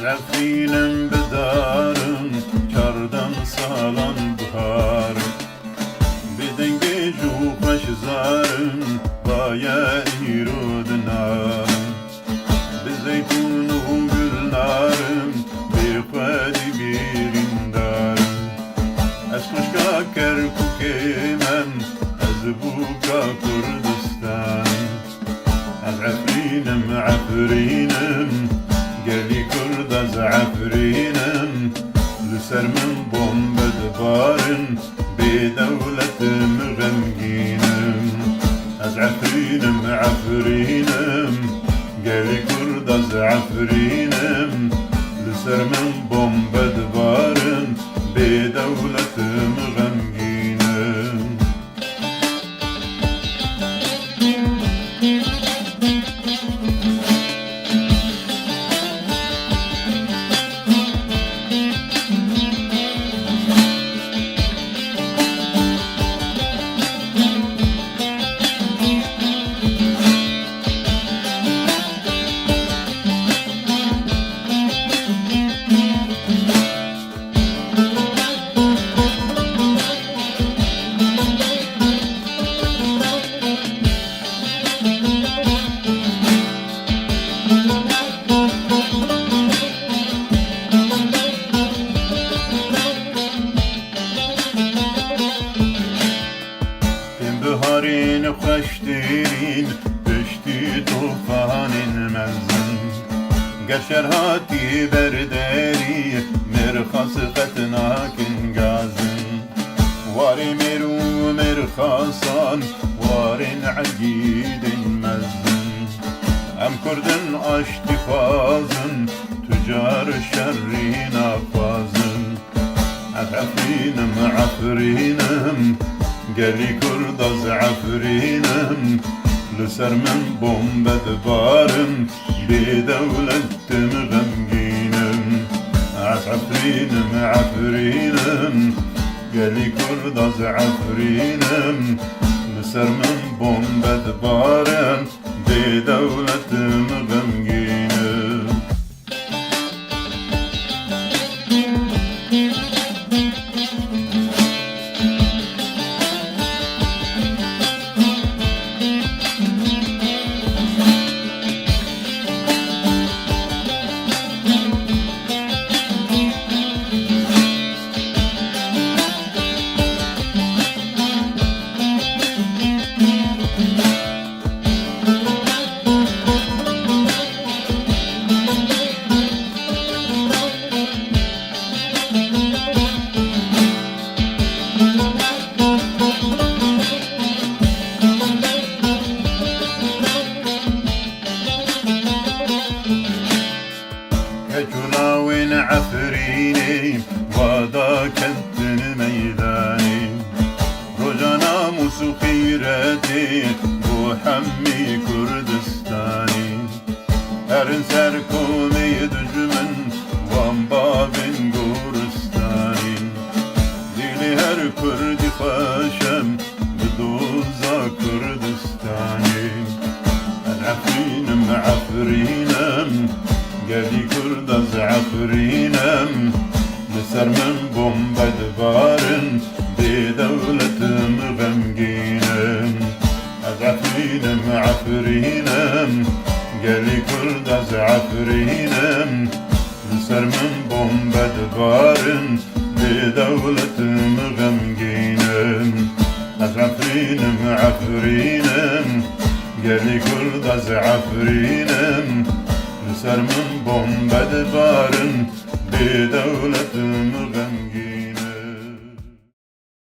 عفرینم بدارم کردم سالان بهارم بدنگ جو خوش زارم بایا ایرود نارم بزیتون و گل نارم بخوادی بیرین دارم از خوشکا کرکوک من از بوکا کردستان از عفرینم قالي كرد از عفرينم لسر من بوم بدبارن بدولة مغمقينم از عفرينم قالي كرد از عفرينم لسر من بوم بدبارن بدولة مغمقينم بهارین خوش دیرین پشتی طوفانین مزن گشرهاتی برداری مرخص قطناکن گازن واری مرو مرخصان وارین عقیدین مزن ام کردن آشتی خوازن تجار شرین آفازن عفرینم قالي كرد از عفرينم لسر من بوم بدبارم بدولة مغمقينم عفرينم قالي كرد از عفرينم لسر من بوم بدبارم بدولة مغمقينم وين عفريني ودا كنتن ميداني رجانا موسيقيرتي وحمي كردستاني هرن سركومي دجمن وانبابن قورستاني ديلي هر كردي خاشم بدوزا كردستاني عفرينم قالي كرد از عفرينم لسر من بوم بدبارن بدولة مغمقينم از عفرينم قالي كرد از عفرينم لسر من بوم بدبارن بدولة مغمقينم از عفرينم قالي كرد از عفرينم لسر من بوم بدبارن بدولة مغمقينم